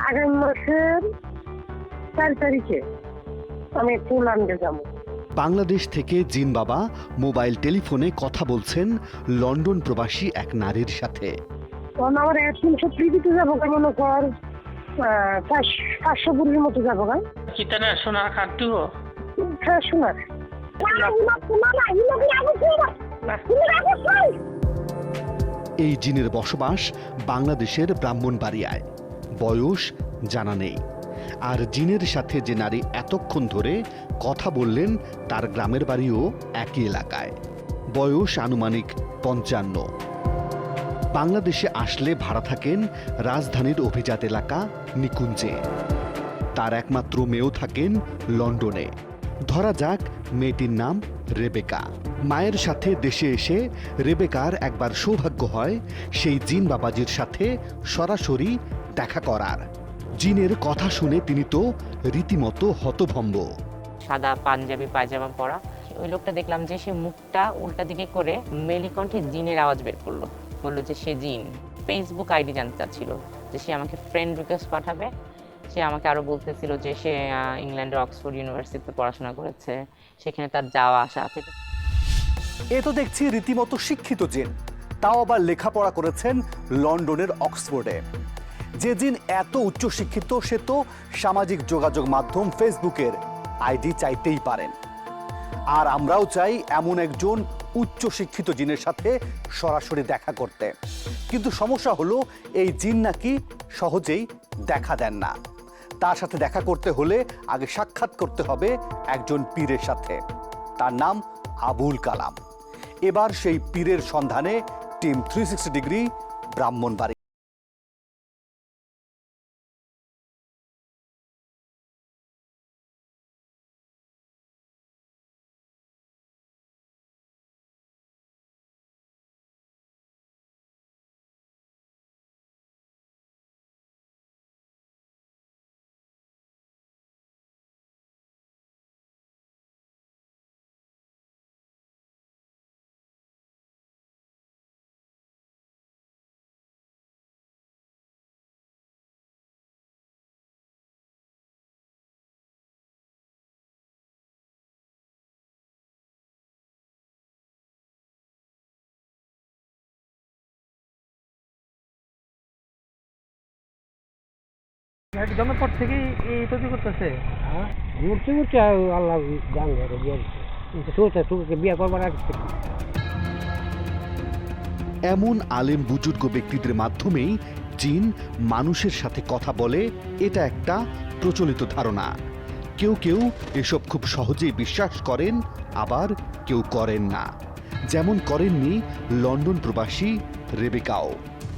আগামী মাসের 4 তারিখে আমি পোল্যান্ডে যাব। বাংলাদেশ থেকে জিন বাবা মোবাইল টেলিফোনে কথা বলছেন লন্ডন প্রবাসী এক নারীর সাথে। তখন আমার 300 টিকিটে যাবো, মনে কর 500 বুড়ির মতো যাবো। কিতনা সোনার খাটু হ্যাঁ, শোনার এই জিনের বসবাস বাংলাদেশের ব্রাহ্মণবাড়িয়ায়। বয়স জানা নেই। আর জিনের সাথে যে নারী এতক্ষণ ধরে কথা বললেন তার গ্রামের বাড়িও একই এলাকায়। বয়স আনুমানিক 55। বাংলাদেশে আসলে ভাড়া থাকেন রাজধানীর অভিজাত এলাকা নিকুঞ্জে। তার একমাত্র মেয়েও থাকেন লন্ডনে। ধরা যাক মেয়েটির নাম রেবেকা। মায়ের সাথে দেশে এসে রেবেকার একবার সৌভাগ্য হয় সেই জিন বাবাজির সাথে সরাসরি দেখা করার। জিনের কথা শুনে তিনি তো রীতিমতো হতভম্ব। সাদা পাঞ্জাবি পায়জামা পরা ওই লোকটা দেখলাম যে সে মুখটা উল্টা দিকে করে মেলি কণ্ঠে জিনের আওয়াজ বের করলো, বললো যে সে জিন। ফেসবুক আইডি জানতে চাচ্ছিল, যে সে আমাকে ফ্রেন্ড রিকোয়েস্ট পাঠাবে। সে আমাকে আরো বলতেছিল যে সে ইংল্যান্ডের অক্সফোর্ড ইউনিভার্সিটিতে পড়াশোনা করেছে, সেখানে তার যাওয়া আসা আছে। এ তো দেখছি রীতিমতো শিক্ষিত জিন, তাও আবার লেখাপড়া করেছেন লন্ডনের অক্সফোর্ডে। যে জিন এত উচ্চ শিক্ষিত সে তো সামাজিক যোগাযোগ মাধ্যম ফেসবুকের আইডি চাইতেই পারেন। আর আমরাও চাই এমন একজন উচ্চ শিক্ষিত জিনের সাথে সরাসরি দেখা করতে। কিন্তু সমস্যা হলো এই জিন নাকি সহজেই দেখা দেন না। তার সাথে দেখা করতে হলে আগে সাক্ষাৎ করতে হবে একজন পীরের সাথে। তার নাম আবুল কালাম। এবার সেই পীরের সন্ধানে টিম 360 ডিগ্রি ব্রাহ্মণবাড়ি। জন্মের পর থেকেই এই তৈরি করতেছে। ঘুরতে ঘুরতে আল্লাহ বিয়ে করবার আগে এমন আলেম বুজুর্গ ব্যক্তিদের মাধ্যমেই জিন মানুষের সাথে কথা বলে, এটা একটা প্রচলিত ধারণা। কেউ কেউ এসব খুব সহজেই বিশ্বাস করেন, আবার কেউ করেন না। যেমন করেননি লন্ডন প্রবাসী রেবেকাও।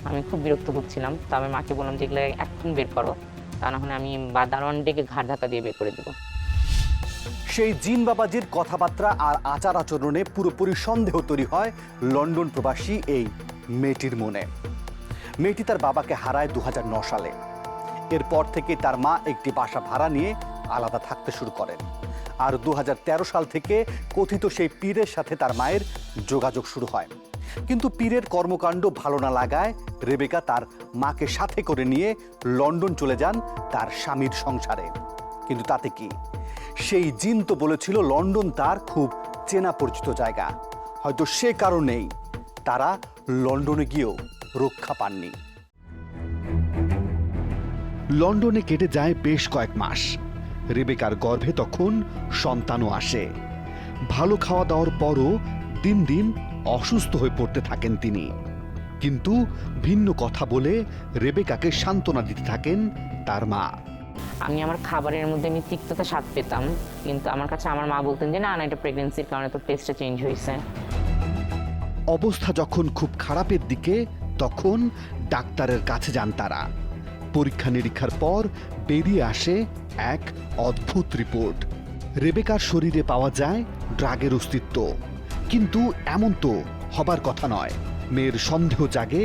আমি খুব বিরক্ত হচ্ছিলাম, তো আমি মাকে বললাম যে এগুলো এখন বের করো, তা না হলে আমি দারোয়ান ডেকে ঘাট ধাক্কা দিয়ে বের করে দেবো। সেই জিন বাবাজির কথাবার্তা আর আচার আচরণে পুরোপুরি সন্দেহ তৈরি হয় লন্ডন প্রবাসী এই মেয়েটির মনে। মেয়েটি তার বাবাকে হারায় 2009 সালে। এরপর থেকে তার মা একটি বাসা ভাড়া নিয়ে আলাদা থাকতে শুরু করেন। আর 2013 সাল থেকে কথিত সেই পীরের সাথে তার মায়ের যোগাযোগ শুরু হয়। কিন্তু পীরের কর্মকাণ্ড ভালো না লাগায় রেবেকা তার মাকে সাথে করে নিয়ে লন্ডন চলে যান তার স্বামীর সংসারে। কিন্তু তাতে কি, সেই জিন তো বলেছিল লন্ডন তার খুব চেনা পরিচিত জায়গা। হয়তো সে কারণেই তারা লন্ডনে গিয়েও রক্ষা পাননি। লন্ডনে কেটে যায় বেশ কয়েক মাস। রেবেকার গর্ভে তখন সন্তানও আসে। ভালো খাওয়া দাওয়ার পরও দিন দিন অসুস্থ হয়ে পড়তে থাকেন তিনি। কিন্তু ভিন্ন কথা বলে রেবেকাকে সান্ত্বনা দিতে থাকেন তার মা। আমি আমার খাবারের মধ্যে আমি তিক্ততা স্বাদ পেতাম, কিন্তু আমার কাছে আমার মা বলতেন যে না না, এটা প্রেগনেন্সির কারণে তো টেস্টটা চেঞ্জ হয়েছে। অবস্থা যখন খুব খারাপের দিকে তখন ডাক্তারের কাছে যান তারা। পরীক্ষা নিরীক্ষার পর বেরিয়ে আসে এক অদ্ভুত রিপোর্ট। রেবেকার শরীরে পাওয়া যায় ড্রাগের অস্তিত্ব। কিন্তু এমন তো হবার কথা নয়। মেয়ের সন্দেহ জাগে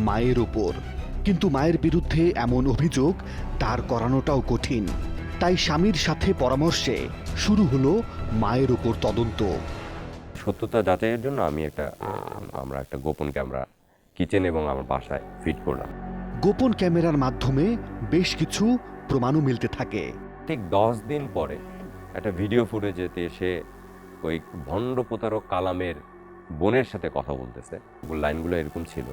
মায়ের ওপর। কিন্তু মায়ের বিরুদ্ধে এমন অভিযোগ দাঁড় করানোটাও কঠিন। তাই স্বামীর সাথে পরামর্শে শুরু হলো মায়ের ওপর তদন্ত। সত্যতা যাচাইয়ের জন্য আমরা একটা গোপন ক্যামেরা কিচেন এবং আমার বাসায় ফিট করলাম। গোপন ক্যামেরার মাধ্যমে বেশ কিছু প্রমাণও মিলতে থাকে। ঠিক 10 দিন পরে একটা ভিডিও ফুটেজেতে সে ওই ভণ্ড প্রতারক কালামের বোনের সাথে কথা বলতেছে। লাইনগুলো এরকম ছিল,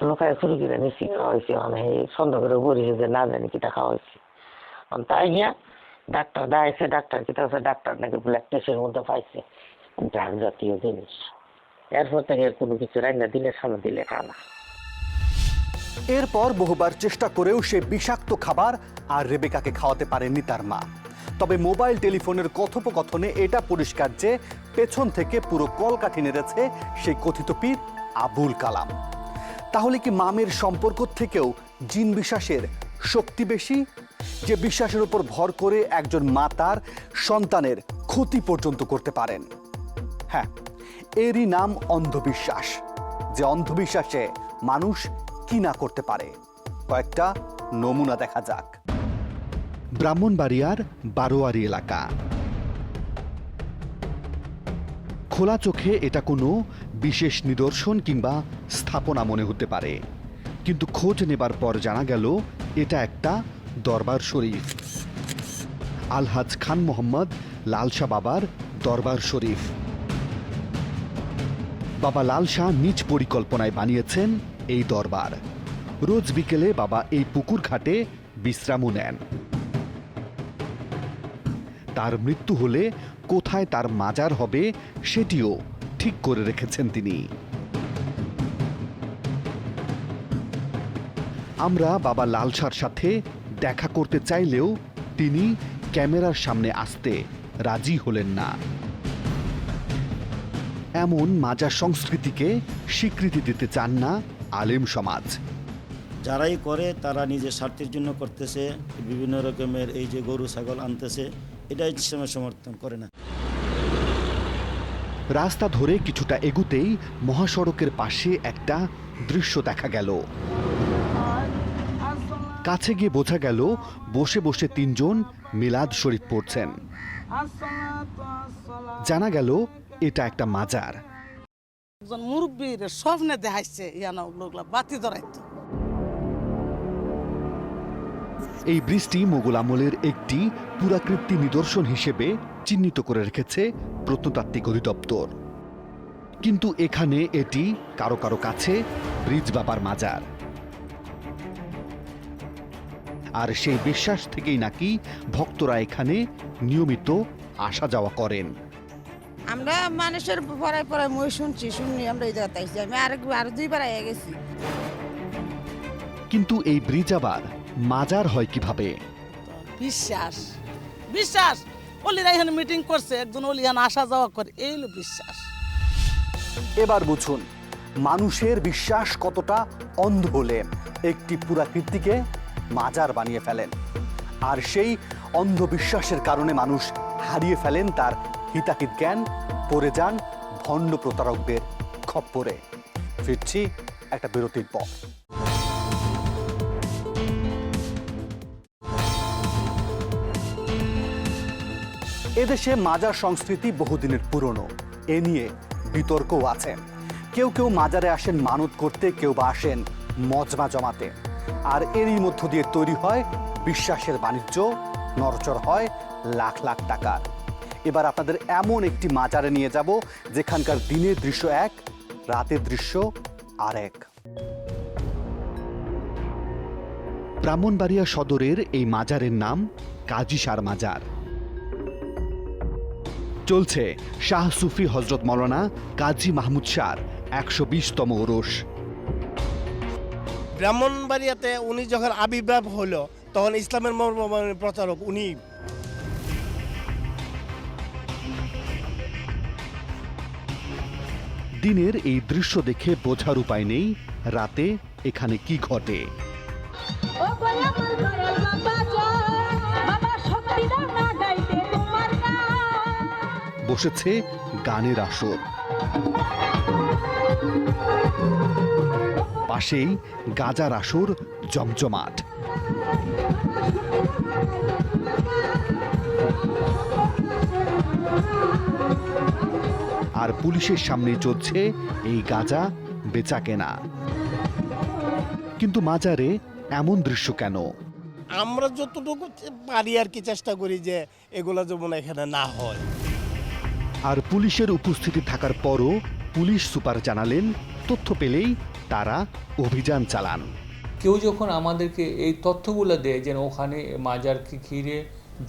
লোকায় শুরু করে নিচ্ছি খাওয়াইছি, মানে সন্ধ্যা করে বলেছে যে না জানি কিটা খাওয়াইছি। তাই গিয়া ডাক্তার দেখাইছে, ডাক্তার কিটা হচ্ছে ডাক্তার নাকি ব্লাড টেস্টের মধ্যে পাইছে ড্রাগ জাতীয় জিনিস। এরপর থেকে কোনো কিছু রান্না দিলে সামনে দিলে খানা। এরপর বহুবার চেষ্টা করেও সে বিষাক্ত খাবার আর রেবেকাকে খাওয়াতে পারেননি তার মা। তবে মোবাইল টেলিফোনের কথোপকথনে এটা পরিষ্কার যে পেছন থেকে পুরো কলকাঠি নেড়েছে সেই কথিত পীর আবুল কালাম। তাহলে কি মামের সম্পর্ক থেকেও জিন বিশ্বাসের শক্তি বেশি, যে বিশ্বাসের উপর ভর করে একজন মা তার সন্তানের ক্ষতি পর্যন্ত করতে পারেন? হ্যাঁ, এরই নাম অন্ধবিশ্বাস। যে অন্ধবিশ্বাসে মানুষ কি না করতে পারে, কয়েকটা নমুনা দেখা যাক। ব্রাহ্মণবাড়িয়ার বারোয়ারি এলাকা। খোলা চোখে এটা কোনো বিশেষ নিদর্শন কিংবা স্থাপনা মনে হতে পারে, কিন্তু খোঁজ নেবার পর জানা গেল এটা একটা দরবার শরীফ। আলহাজ খান মোহাম্মদ লালশা বাবার দরবার শরীফ। বাবা লাল শাহ নিজ পরিকল্পনায় বানিয়েছেন এই দরবার। রোজ বিকেলে বাবা এই পুকুর ঘাটে বিশ্রামও নেন। তার মৃত্যু হলে কোথায় তার মাজার হবে সেটিও ঠিক করে রেখেছেন তিনি। আমরা বাবা লাল শাহর সাথে দেখা করতে চাইলেও তিনি ক্যামেরার সামনে আসতে রাজি হলেন না। এমন মাজার সংস্কৃতিকে স্বীকৃতি দিতে চান না আলেম সমাজ। যারাই করে তারা নিজের স্বার্থের জন্য করতেছে, বিভিন্ন রকমের এই যে গরু ছাগল আনতেছে, এটাই ইসলামের সমর্থন করে না। রাস্তা ধরে কিছুটা এগুতেই মহাসড়কের পাশে একটা দৃশ্য দেখা গেল। কাছে গিয়ে বোঝা গেল বসে বসে তিনজন মিলাদ শরীফ পড়ছেন। জানা গেল এটা একটা মাজার। একজন মুরব্বীর স্বপ্নে দেখাইছে ইয়ানো লোকলা বাতি ধরাইতো। এই ব্রিজটি মোগল আমলের একটি পুরাকীর্তি নিদর্শন হিসেবে চিহ্নিত করে রেখেছে প্রত্নতাত্ত্বিক অধিদপ্তর। কিন্তু এখানে এটি কারো কারো কাছে ব্রিজ বাবার মাজার। আর সেই বিশ্বাস থেকেই নাকি ভক্তরা এখানে নিয়মিত আসা যাওয়া করেন। আমরা মানুষের পড়ায় পড়ায় মই শুনি আমরা এই জায়গাতে আইছি। আমি আরো দুইবার আইয়া গেছি। কিন্তু এই ব্রিজ আবার মাজার হয় কিভাবে? বিশ্বাস বিশ্বাস ওলিরা এখানে মিটিং করছে, একজন ওলি এখানে আসা যাওয়া করে, এই হলো বিশ্বাস। এবার বুঝুন মানুষের বিশ্বাস কতটা অন্ধ হলে একটি পুরাকীর্তিকে মাজার বানিয়ে ফেলেন। আর সেই অন্ধবিশ্বাসের কারণে মানুষ হারিয়ে ফেলেন তার হিতাহিত জ্ঞান, পড়ে যান ভণ্ড প্রতারকদের খপ্পরে। ফিরছি একটা বিরতির পর। এদেশে মাজার সংস্কৃতি বহুদিনের পুরনো, এ নিয়ে বিতর্কও আছে। কেউ কেউ মাজারে আসেন মানত করতে, কেউ বা আসেন মজমা জমাতে। আর এরই মধ্য দিয়ে তৈরি হয় বিশ্বাসের বাণিজ্য, নড়চড় হয় লাখ লাখ টাকার। এবার আপনাদের এমন একটি মাজারে নিয়ে যাব যেখানকার দিনের দৃশ্য এক, রাতের দৃশ্য আরেক। ব্রাহ্মণবাড়িয়া সদরের এই মাজারের নাম কাজী শার মাজার। চলছে শাহ সুফি হজরত মৌলানা কাজী মাহমুদ শাহর ১২০তম ওরস। ব্রাহ্মণবাড়িয়াতে উনি যখন আবির্ভাব হলো তখন ইসলামের প্রচারক উনি। দিনের এই দৃশ্য দেখে বোঝার উপায় নেই রাতে এখানে কি ঘটে। বসেছে গানের আসর, পাশেই গাজার আসর জমজমাট। আর পুলিশের সামনে চলছে এই গাঁজা বেচা কেনা। কিন্তু মাজারে এমন দৃশ্য কেন? আমরা যতটুকু পারি আর কি চেষ্টা করি যে এগুলো যেমন এখানে না হয়। আর পুলিশের উপস্থিতি থাকার পরও পুলিশ সুপার জানালেন, তথ্য পেলেই তারা অভিযান চালান। কেউ যখন আমাদেরকে এই তথ্যগুলো দেয় যেন ওখানে মাজারকে ঘিরে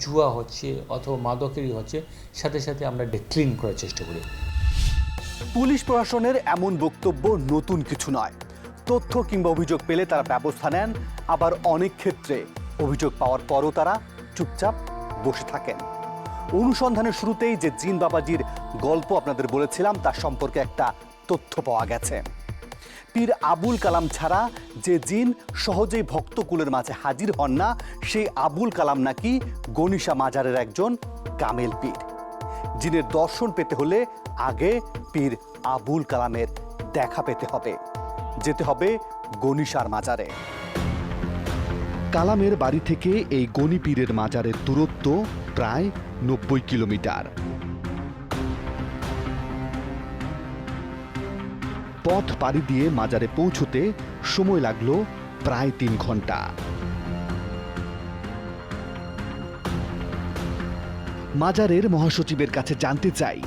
জুয়া হচ্ছে অথবা মাদকেরই হচ্ছে, সাথে সাথে আমরা ক্লিন করার চেষ্টা করি। পুলিশ প্রশাসনের এমন বক্তব্য নতুন কিছু নয়। তথ্য কিংবা অভিযোগ পেলে তারা ব্যবস্থা নেন, আবার অনেক ক্ষেত্রে অভিযোগ পাওয়ার পরও তারা চুপচাপ বসে থাকেন। অনুসন্ধানের শুরুতেই যে জিন বাবাজির গল্প আপনাদের বলেছিলাম তার সম্পর্কে একটা তথ্য পাওয়া গেছে। পীর আবুল কালাম ছাড়া যে জিন সহজেই ভক্তকুলের মাঝে হাজির হন না, সেই আবুল কালাম নাকি গনিশা মাজারের একজন কামেল পীর। জিনের দর্শন পেতে হলে আগে পীর আবুল কালামের দেখা পেতে হবে, যেতে হবে গনিশার মাজারে। কালামের বাড়ি থেকে এই গনি পীরের মাজারের দূরত্ব প্রায় 90 কিলোমিটার। পথ পাড়ি দিয়ে মাজারে পৌঁছতে সময় লাগলো প্রায় 3 ঘন্টা। মাজারের মহাসচিবের কাছে জানতে চাই,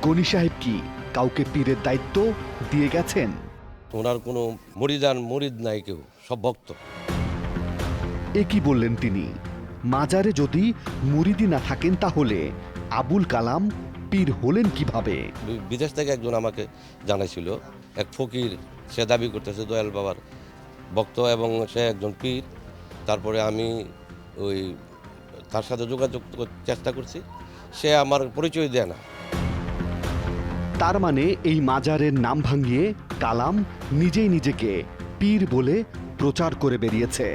গনি সাহেব কি কাউকে পীরের দায়িত্ব দিয়ে গেছেন? ওনার কোনো মুরিদ নাই, কেউ সব ভক্ত। এ কি বললেন তিনি? মাজারে যদি মুরিদি না থাকেন তাহলে আবুল কালাম পীর হলেন কিভাবে? বিদেশ থেকে একজন আমাকে জানাইছিল, এক ফকির, সে দাবি করতেছে দয়াল বাবার ভক্ত এবং সে একজন পীর। তারপরে আমি ওই তার সাথে যোগাযোগ চেষ্টা করছি, সে আমার পরিচয় দেয় না। তার মানে এই মাজারের নাম ভাঙিয়ে কালাম নিজেই নিজেকে পীর বলে প্রচার করে বেরিয়েছে,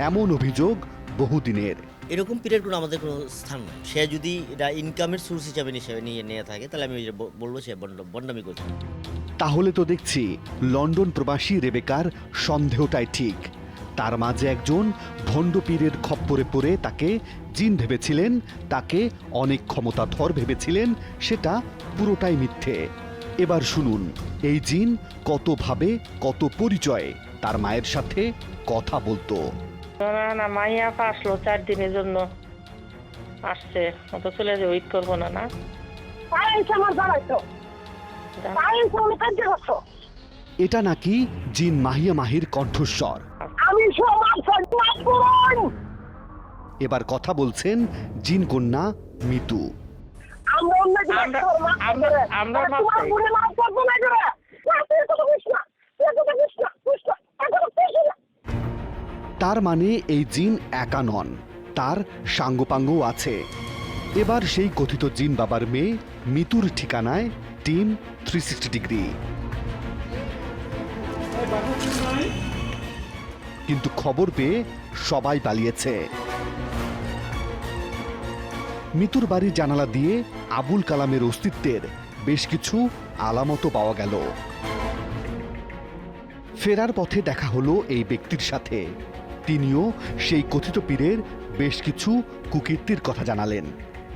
এমন অভিযোগ বহুদিনের। এরকম পীরের কোনো আমাদের কোনো স্থান নেই। সে যদি এটা ইনকামের সোর্স হিসাবে নিয়ে থাকে তাহলে আমি বলবো সে বন্ডামি করছে। তাহলে তো দেখছি লন্ডন প্রবাসী রেবেকার সন্দেহটাই ঠিক। তার মাঝে একজন ভণ্ড পীরের খপ্পরে পড়ে তাকে জিন ভেবেছিলেন, তাকে অনেক ক্ষমতাধর ভেবেছিলেন, সেটা পুরোটাই মিথ্যে। এবার শুনুন এই জিন কতভাবে, কত পরিচয়ে তার মায়ের সাথে কথা বলতো। না, মাইয়া আসলো 4 দিনের জন্য আসছে, অত চলে যে ওয়েট করবো না। না এটা নাকি জিন মাহিয়া মাহির কণ্ঠস্বর। এবার কথা বলছেন জিন কন্যা মিতু। তার মানে এই জিন একা নন, তার সাঙ্গপাঙ্গও আছে। এবার সেই কথিত জিন বাবার মেয়ে মিতুর ঠিকানায় টিম 360 ডিগ্রি। কিন্তু খবর পেয়ে সবাই পালিয়েছে। মিতুর বাড়ির জানালা দিয়ে আবুল কালামের অস্তিত্বের বেশ কিছু আলামতও পাওয়া গেল। ফেরার পথে দেখা হলো এই ব্যক্তির সাথে। তিনিও সেই কথিত পীরের বেশ কিছু কুকীর্তির কথা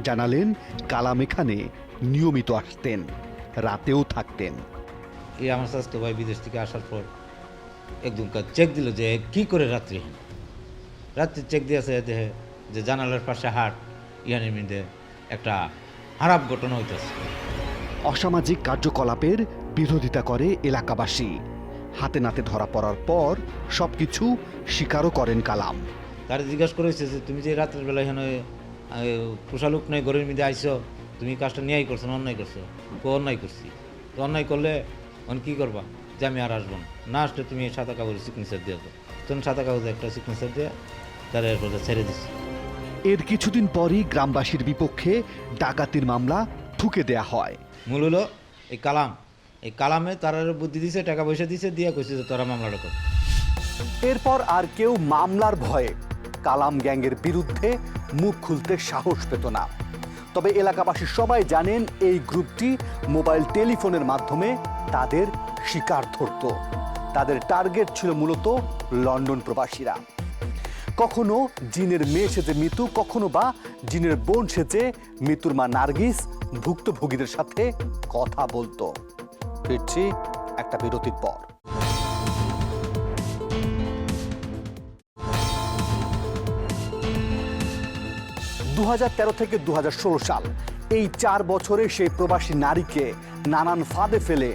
জানালেন কালাম এখানে নিয়মিত আসতেন, রাতেও থাকতেন। এই আমার স্বাস্থ্য ভাই বিদেশ থেকে আসার পর একদম চেক দিল যে কি করে রাত্রি চেক দিয়েছে দেহে যে জানালার পাশে হাট ইয়ানের মধ্যে একটা খারাপ ঘটনা হইতেছে। অসামাজিক কার্যকলাপের বিরোধিতা করে এলাকাবাসী। হাতে নাতে ধরা পড়ার পর সবকিছু স্বীকারও করেন কালাম। তার জিজ্ঞাসা করেছে যে তুমি যে রাত্রের বেলা এখানে পোষালুক নয় ঘরের মধ্যে আইসো, তুমি কাজটা নিয়েই করছো না অন্যায় করছো? অন্যায় করছি। তো অন্যায় করলে কি করবা? যে আমি আর আসবো না আসলে তুমি সাদা কাগজের সিগনেচার দিয়ে দাও। তখন সাদা কাগজে একটা সিগনেচার দিয়ে তারা এরপর ছেড়ে দিচ্ছি। এর কিছুদিন পরই গ্রামবাসীর বিপক্ষে ডাকাতির মামলা ঠুকে দেয়া হয়। মূল হলো এই কালামে তারা বুদ্ধি দিছে, টাকা পয়সা দিছে, দিয়ে কইছে যে তোরা মামলাটা কর। এরপর আর কেউ মামলার ভয়ে কালাম গ্যাংয়ের বিরুদ্ধে মুখ খুলতে সাহস পেত না। তবে এলাকাবাসী সবাই জানেন এই গ্রুপটি মোবাইল টেলিফোনের মাধ্যমে তাদের শিকার ধরত। তাদের টার্গেট ছিল মূলত লন্ডন প্রবাসীরা। কখনো জিনের মেয়ে সেজে মিতু, কখনো বা জিনের বোন সেজে মিতুর মা নার্গিস ভুক্তভোগীদের সাথে কথা বলতো। ফিরছি একটা বিরতির পর। 2013 থেকে 2016 সাল এই 4 বছরে সেই প্রবাসী নারীকে নানান ফাঁদে ফেলে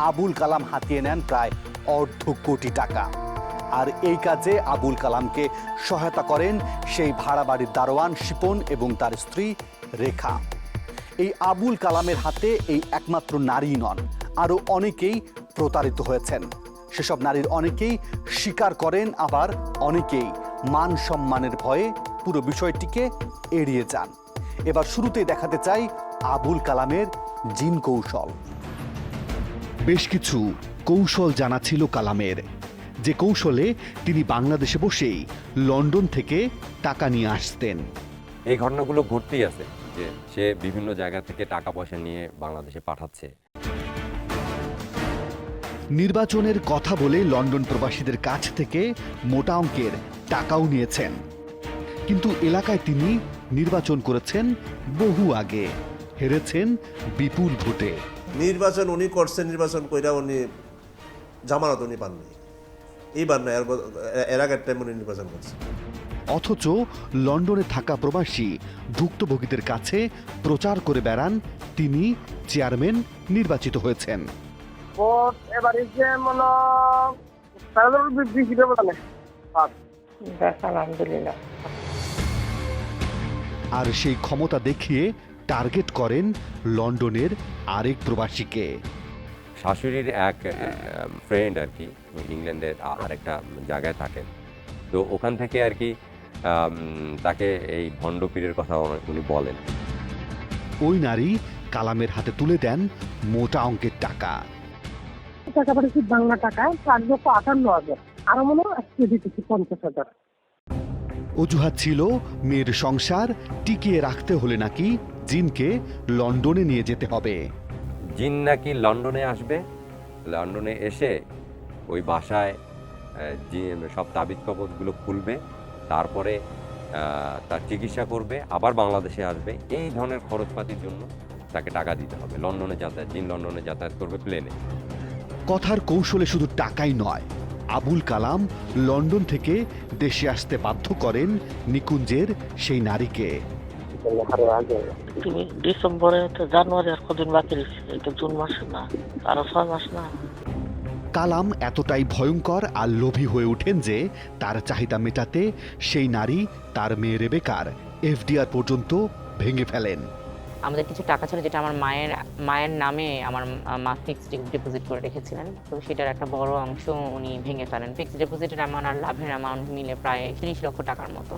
আবুল কালাম হাতিয়ে নেন প্রায় অর্ধ কোটি টাকা। আর এই কাজে আবুল কালামকে সহায়তা করেন সেই ভাড়া বাড়ির দারোয়ান শিপন এবং তার স্ত্রী রেখা। এই আবুল কালামের হাতে এই একমাত্র নারী নন, আরও অনেকেই প্রতারিত হয়েছেন। সেসব নারীর অনেকেই স্বীকার করেন, আবার অনেকেই মান সম্মানের ভয়ে পুরো বিষয়টিকে এড়িয়ে যান। এবার শুরুতেই দেখাতে চাই আবুল কালামের জিন কৌশল। বেশ কিছু কৌশল জানা ছিল কালামের, যে কৌশলে তিনি বাংলাদেশে বসেই লন্ডন থেকে টাকা নিয়ে আসতেন। এই ঘটনাগুলো ঘটতেই আছে যে সে বিভিন্ন জায়গা থেকে টাকা পয়সা নিয়ে বাংলাদেশে পাঠাচ্ছে। নির্বাচনের কথা বলে লন্ডন প্রবাসীদের কাছ থেকে মোটা অঙ্কের টাকাও নিয়েছেন, কিন্তু এলাকায় তিনি নির্বাচন করেছেন বহু আগে, হেরেছেন বিপুল ভোটে। নির্বাচন উনি করছেন, নির্বাচন কইরা উনি জামানত উনি পাননি, এইবার না এর আগের টাইম উনি নির্বাচন করছেন। অথচ লন্ডনে থাকা প্রবাসী ভুক্তভোগীদের কাছে প্রচার করে বেড়ান তিনি চেয়ারম্যান নির্বাচিত হয়েছেন। ভোট এবারে যে মনে আলহামদুলিল্লাহ। আর সেই ক্ষমতা দেখিয়ে টার্গেট করেন লন্ডনের আরেক প্রবাসীকে। শাশুড়ির এক ফ্রেন্ড আর কি ইংল্যান্ডের আরেকটা জায়গায় থাকেন, তো ওখান থেকে আর কি তাকে এই ভণ্ডপীরের কথা উনি বলেন। ওই নারী কালামের হাতে তুলে দেন মোটা অঙ্কের টাকা। টাকা পাঠিয়েছি বাংলা টাকা 4,58,000, আরো মনে হয় আজকে দিতেছি 50,000। অজুহাত ছিল মেয়ের সংসার টিকিয়ে রাখতে হলে নাকি জিনকে লন্ডনে নিয়ে যেতে হবে। জিন নাকি লন্ডনে আসবে, লন্ডনে এসে ওই বাসায় সব তাবিজ কবজগুলো খুলবে, তারপরে তার চিকিৎসা করবে, আবার বাংলাদেশে আসবে। এই ধরনের খরচপাতির জন্য তাকে টাকা দিতে হবে। লন্ডনে যাতায়াত, জিন লন্ডনে যাতায়াত করবে প্লেনে। কথার কৌশলে শুধু টাকাই নয়, আবুল কালাম লন্ডন থেকে দেশে আসতে বাধ্য করেন নিকুঞ্জের সেই নারীকে। তুমি ডিসেম্বরে তো জানুয়ারি আর কদিন বাকি রয়েছে, এটা জুন মাসে না, আরো 6 মাস না। কালাম এতটাই ভয়ঙ্কর আর লোভী হয়ে ওঠেন যে তার চাহিদা মেটাতে সেই নারী তার মেয়ে রেবেকার এফডিআর পর্যন্ত ভেঙে ফেলেন। আমাদের কিছু টাকা ছিল যেটা আমার মায়ের নামে আমার মা ফিক্সড ডিপোজিট করে রেখেছিলেন, তো সেটার একটা বড় অংশ উনি ভেঙে ফেলেন। ফিক্সড ডিপোজিটের অ্যামাউন্ট আর লাভের অ্যামাউন্ট মিলে প্রায় 30 লক্ষ টাকার মতো।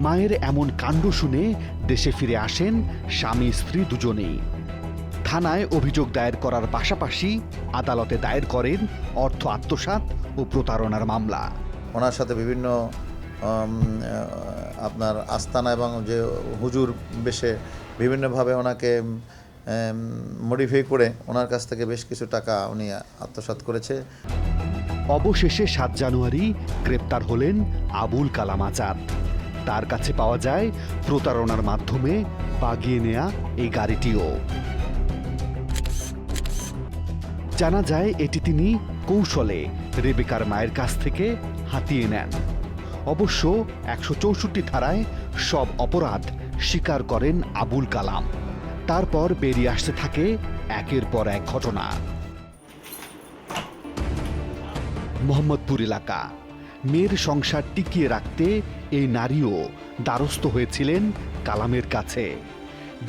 মায়ের এমন কাণ্ড শুনে দেশে ফিরে আসেন স্বামী স্ত্রী দুজনেই। থানায় অভিযোগ দায়ের করার পাশাপাশি আদালতে দায়ের করেন অর্থ আত্মসাৎ ও প্রতারণার মামলা। ওনার সাথে বিভিন্ন আপনার আস্তানা এবং যে হুজুর বেশে বিভিন্নভাবে ওনাকে মডিফাই করে ওনার কাছ থেকে বেশ কিছু টাকা উনি আত্মসাৎ করেছে। অবশেষে 7 জানুয়ারি গ্রেপ্তার হলেন আবুল কালাম আজাদ। তার কাছে পাওয়া যায় প্রতারণার মাধ্যমে বাগিয়ে নেয়া এই গাড়িটিও। জানা যায় এটি তিনি কৌশলে রেবেকার মায়ের কাছ থেকে হাতিয়ে নেন। অবশ্য 164 ধারায় সব অপরাধ স্বীকার করেন আবুল কালাম। তারপর বেরিয়ে আসতে থাকে একের পর এক ঘটনা। মোহাম্মদপুর এলাকা, মেয়ের সংসার টিকিয়ে রাখতে এই নারীও দ্বারস্থ হয়েছিলেন কালামের কাছে,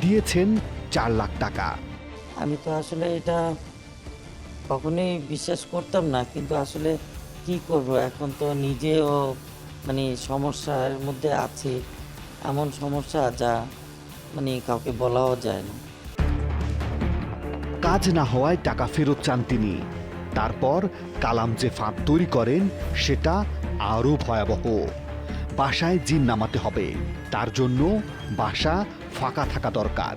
দিয়েছেন 4 লাখ টাকা। আমি তো আসলে এটা কখনোই বিশ্বাস করতাম না, কিন্তু আসলে কি করব, এখন তো নিজেও মানে সমস্যার মধ্যে আছি, এমন সমস্যা যা মানে কাউকে বলাও যায় না। কাজ না হওয়ায় টাকা ফেরত চান তিনি। তারপর কালাম যে ফাঁদ তৈরি করেন সেটা আরও ভয়াবহ। বাসায় জিন নামাতে হবে, তার জন্য বাসা ফাঁকা থাকা দরকার,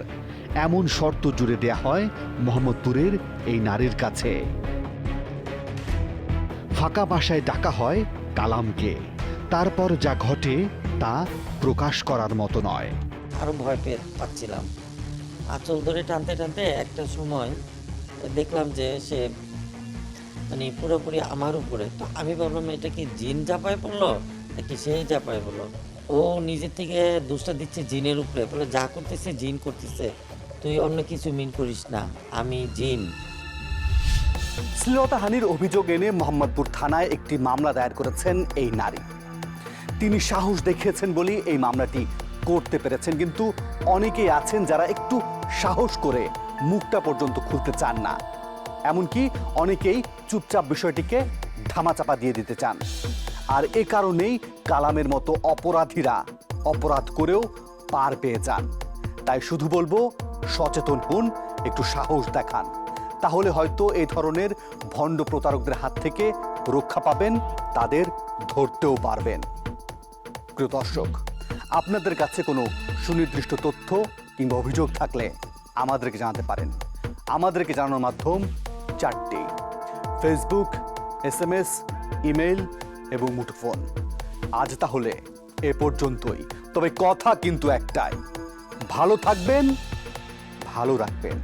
এমন শর্ত জুড়ে দেয়া হয় মোহাম্মদপুরের এই নারীর কাছে। ফাঁকা বাসায় ডাকা হয় কালামকে। তারপর যা ঘটে তা প্রকাশ করার মতো নয়। আরো ভয় পেয়ে পাচ্ছিলাম। আঁচল ধরে টানতে টানতে একটা সময় দেখলাম যে সে মানে পুরোপুরি আমার উপরে। তো আমি ভাবলাম এটা কি জিন চাপায় পড়লো নাকি সেই চাপায় বলো? ও নিজের থেকে দোষটা দিচ্ছে জিনের উপরে, বলে যা করতেছে জিন করতেছে, তুই অন্য কিছু মিন করিস না, আমি জিন। শ্লীলতাহানির অভিযোগ এনে মোহাম্মদপুর থানায় একটি মামলা দায়ের করেছেন এই নারী। তিনি সাহস দেখিয়েছেন বলেই এই মামলাটি করতে পেরেছেন, কিন্তু অনেকেই আছেন যারা একটু সাহস করে মুখটা পর্যন্ত খুলতে চান না। এমনকি অনেকেই চুপচাপ বিষয়টিকে ধামাচাপা দিয়ে দিতে চান। আর এ কারণেই কালামের মতো অপরাধীরা অপরাধ করেও পার পেয়ে যান। তাই শুধু বলবো, সচেতন হন, একটু সাহস দেখান, তাহলে হয়তো এই ধরনের ভণ্ড প্রতারকদের হাত থেকে রক্ষা পাবেন, তাদের ধরতেও পারবেন। প্রিয় দর্শক, আপনাদের কাছে কোনো সুনির্দিষ্ট তথ্য কিংবা অভিযোগ থাকলে আমাদেরকে জানাতে পারেন। আমাদেরকে জানানোর মাধ্যম 4টি: ফেসবুক, SMS, ইমেল এবং মুঠোফোন। আজ তাহলে এ পর্যন্তই। তবে কথা কিন্তু একটাই, ভালো থাকবেন, ভালো রাখবেন।